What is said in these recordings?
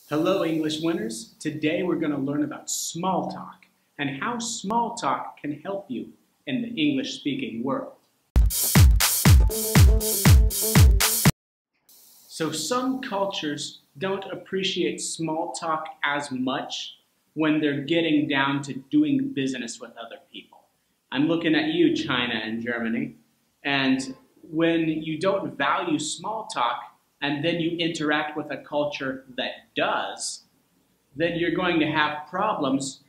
Hello English winners! Today we're going to learn about small talk and how small talk can help you in the English speaking world. So some cultures don't appreciate small talk as much when they're getting down to doing business with other people. I'm looking at you, China and Germany, and when you don't value small talk and then you interact with a culture that does, then you're going to have problems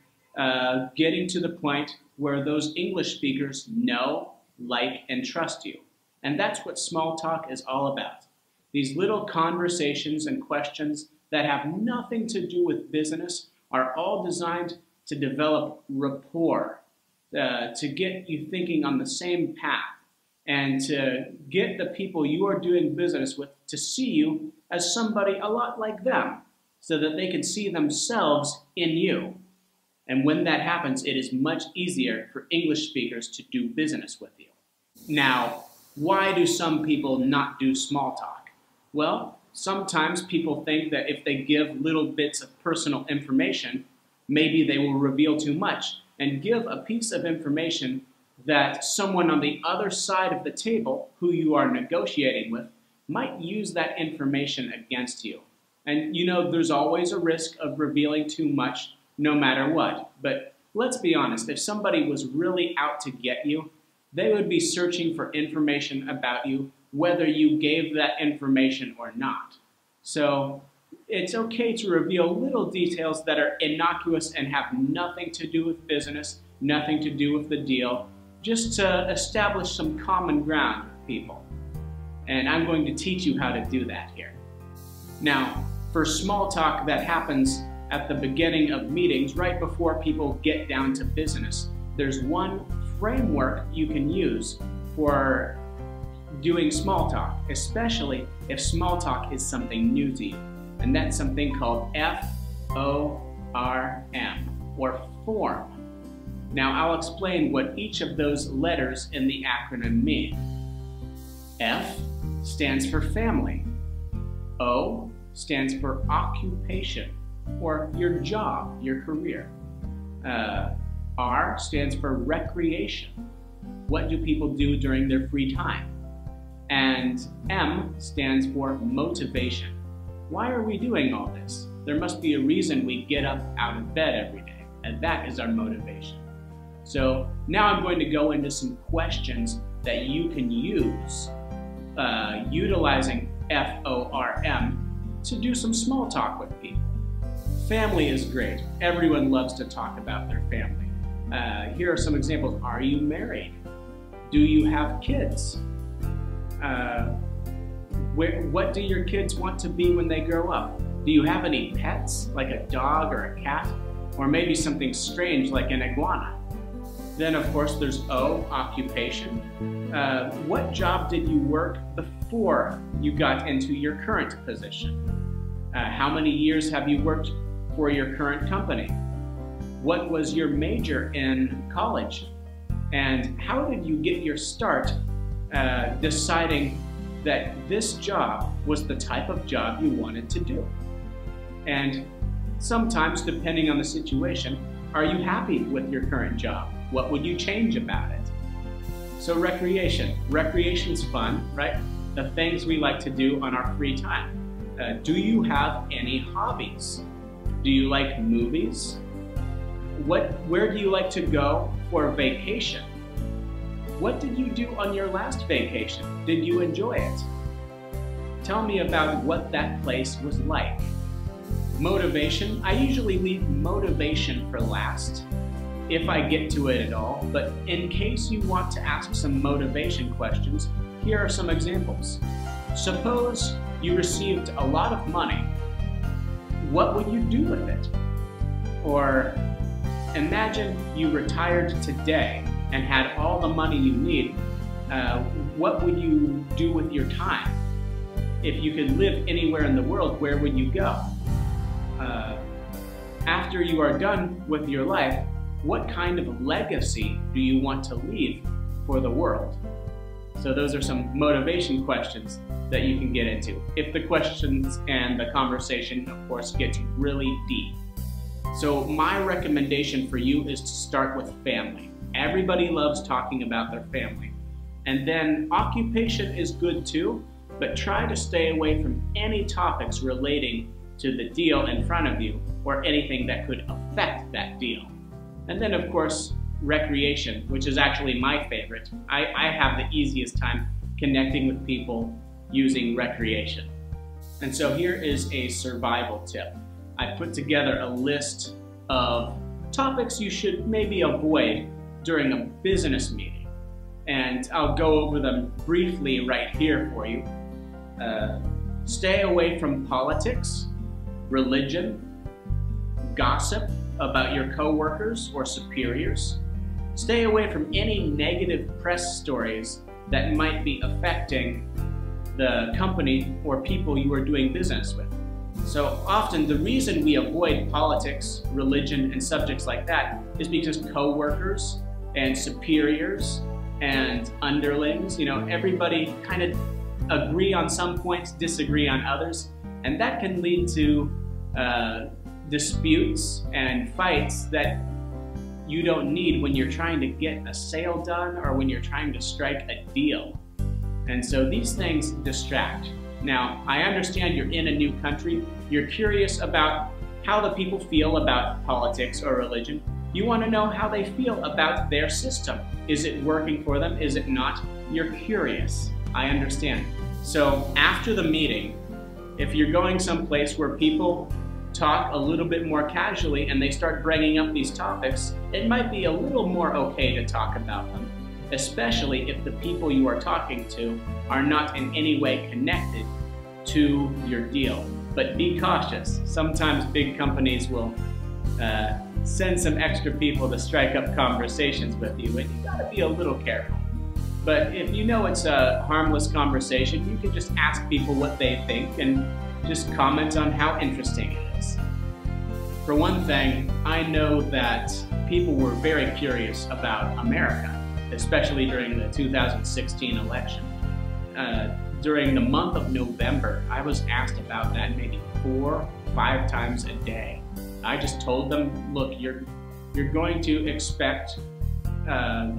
getting to the point where those English speakers know, like, and trust you. And that's what small talk is all about. These little conversations and questions that have nothing to do with business are all designed to develop rapport, to get you thinking on the same path, and to get the people you are doing business with to see you as somebody a lot like them, so that they can see themselves in you. And when that happens, it is much easier for English speakers to do business with you. Now, why do some people not do small talk? Well, sometimes people think that if they give little bits of personal information, maybe they will reveal too much and give a piece of information that someone on the other side of the table who you are negotiating with might use that information against you. And you know, there's always a risk of revealing too much no matter what. But let's be honest, if somebody was really out to get you, they would be searching for information about you whether you gave that information or not. So it's okay to reveal little details that are innocuous and have nothing to do with business, nothing to do with the deal, just to establish some common ground with people. And I'm going to teach you how to do that here. Now, for small talk that happens at the beginning of meetings, right before people get down to business, there's one framework you can use for doing small talk, especially if small talk is something new to you. And that's something called F-O-R-M, or form. Now I'll explain what each of those letters in the acronym mean. F stands for family. O stands for occupation, or your job, your career. R stands for recreation. What do people do during their free time? And M stands for motivation. Why are we doing all this? There must be a reason we get up out of bed every day, and that is our motivation. So now I'm going to go into some questions that you can use utilizing F-O-R-M to do some small talk with people. Family is great. Everyone loves to talk about their family. Here are some examples. Are you married? Do you have kids? What do your kids want to be when they grow up? Do you have any pets, like a dog or a cat? Or maybe something strange like an iguana? Then, of course, there's O, occupation. What job did you work before you got into your current position? How many years have you worked for your current company? What was your major in college? And how did you get your start deciding that this job was the type of job you wanted to do? And sometimes, depending on the situation, are you happy with your current job? What would you change about it? So recreation. Recreation's fun, right? The things we like to do on our free time. Do you have any hobbies? Do you like movies? Where do you like to go for vacation? What did you do on your last vacation? Did you enjoy it? Tell me about what that place was like. Motivation. I usually leave motivation for last, if I get to it at all, but in case you want to ask some motivation questions, here are some examples. Suppose you received a lot of money. What would you do with it? Or imagine you retired today and had all the money you need. What would you do with your time? If you could live anywhere in the world, where would you go? After you are done with your life, what kind of legacy do you want to leave for the world? So those are some motivation questions that you can get into, if the questions and the conversation, of course, gets really deep. So my recommendation for you is to start with family. Everybody loves talking about their family. And then occupation is good too, but try to stay away from any topics relating to the deal in front of you or anything that could affect that deal. And then of course, recreation, which is actually my favorite. I have the easiest time connecting with people using recreation. And so here is a survival tip. I put together a list of topics you should maybe avoid during a business meeting. And I'll go over them briefly right here for you. Stay away from politics, religion, gossip about your coworkers or superiors. Stay away from any negative press stories that might be affecting the company or people you are doing business with. So often the reason we avoid politics, religion, and subjects like that is because coworkers and superiors and underlings, everybody kind of agree on some points, disagree on others, and that can lead to disputes and fights that you don't need when you're trying to get a sale done or when you're trying to strike a deal. And so these things distract. Now, I understand you're in a new country, you're curious about how the people feel about politics or religion. You want to know how they feel about their system. Is it working for them? Is it not? You're curious. I understand. So after the meeting, if you're going someplace where people talk a little bit more casually and they start bringing up these topics, it might be a little more okay to talk about them, especially if the people you are talking to are not in any way connected to your deal. But be cautious. Sometimes big companies will send some extra people to strike up conversations with you, and you gotta be a little careful. But if you know it's a harmless conversation, you can just ask people what they think and just comment on how interesting it is. For one thing, I know that people were very curious about America, especially during the 2016 election. During the month of November, I was asked about that maybe 4 or 5 times a day. I just told them, look, you're going to expect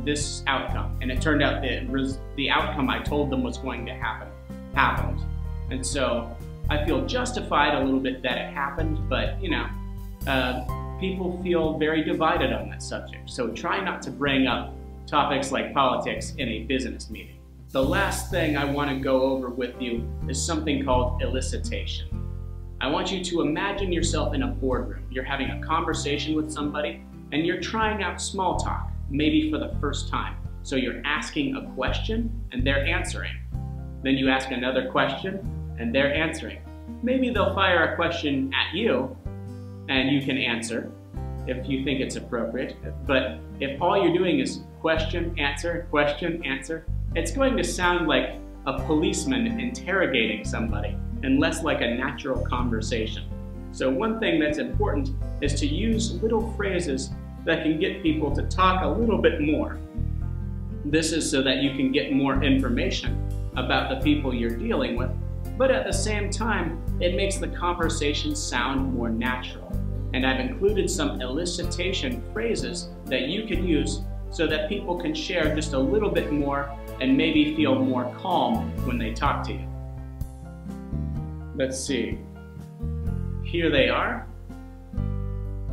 this outcome. And it turned out that the outcome I told them was going to happen, happened. And so I feel justified a little bit that it happened, but people feel very divided on that subject. So try not to bring up topics like politics in a business meeting. The last thing I want to go over with you is something called elicitation. I want you to imagine yourself in a boardroom. You're having a conversation with somebody and you're trying out small talk, maybe for the first time. So you're asking a question and they're answering. Then you ask another question and they're answering. Maybe they'll fire a question at you and you can answer if you think it's appropriate. But if all you're doing is question, answer, it's going to sound like a policeman interrogating somebody and less like a natural conversation. So one thing that's important is to use little phrases that can get people to talk a little bit more. This is so that you can get more information about the people you're dealing with, but at the same time, it makes the conversation sound more natural. And I've included some elicitation phrases that you can use so that people can share just a little bit more and maybe feel more calm when they talk to you. Let's see. Here they are.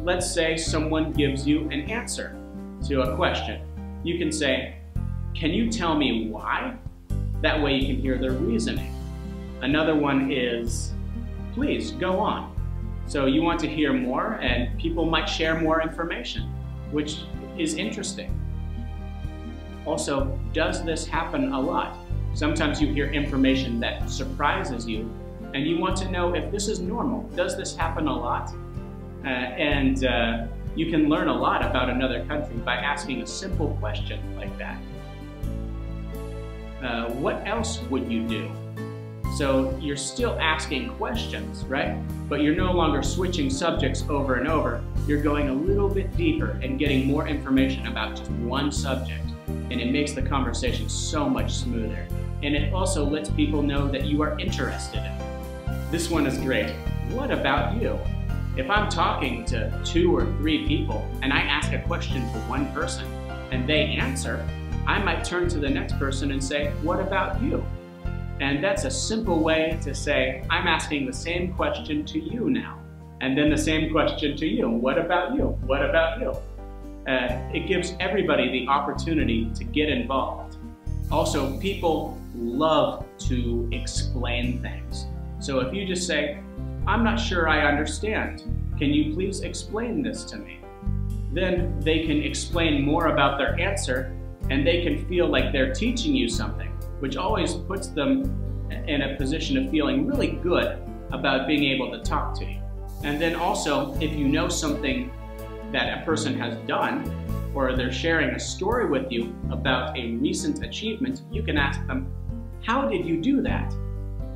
Let's say someone gives you an answer to a question. You can say, "Can you tell me why?" That way you can hear their reasoning. Another one is, "Please, go on." So you want to hear more and people might share more information, which is interesting. Also, does this happen a lot? Sometimes you hear information that surprises you and you want to know if this is normal. Does this happen a lot? You can learn a lot about another country by asking a simple question like that. What else would you do? So you're still asking questions, right? But you're no longer switching subjects over and over. You're going a little bit deeper and getting more information about just one subject. And it makes the conversation so much smoother. And it also lets people know that you are interested in it. This one is great. What about you? If I'm talking to 2 or 3 people and I ask a question to one person and they answer, I might turn to the next person and say, what about you? And that's a simple way to say, I'm asking the same question to you now. And then the same question to you. What about you? What about you? It gives everybody the opportunity to get involved. Also, people love to explain things. So if you just say, I'm not sure I understand. Can you please explain this to me? Then they can explain more about their answer and they can feel like they're teaching you something, which always puts them in a position of feeling really good about being able to talk to you. And then also, if you know something that a person has done, or they're sharing a story with you about a recent achievement, you can ask them, how did you do that?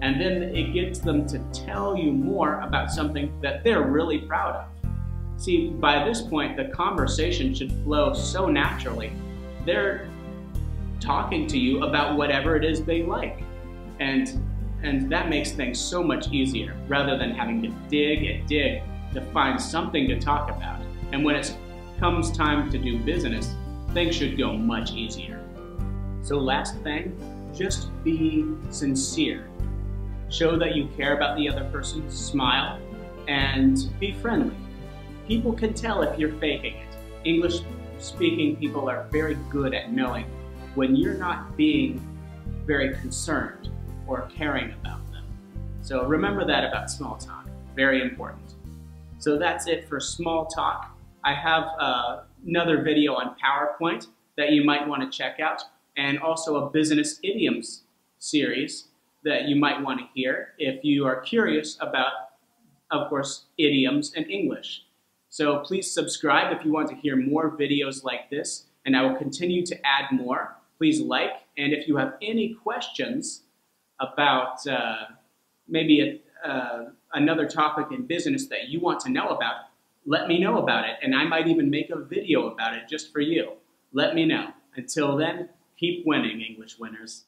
And then it gets them to tell you more about something that they're really proud of. See, by this point, the conversation should flow so naturally. They're talking to you about whatever it is they like. And that makes things so much easier, rather than having to dig and dig to find something to talk about. And when it comes time to do business, things should go much easier. So last thing, just be sincere. Show that you care about the other person, smile, and be friendly. People can tell if you're faking it. English-speaking people are very good at knowing when you're not being very concerned or caring about them. So remember that about small talk, very important. So that's it for small talk. I have another video on PowerPoint that you might want to check out, and also a business idioms series that you might want to hear if you are curious about, of course, idioms and English. So please subscribe if you want to hear more videos like this, and I will continue to add more. Please like, and if you have any questions about maybe another topic in business that you want to know about, let me know about it, and I might even make a video about it just for you. Let me know. Until then, keep winning, English winners.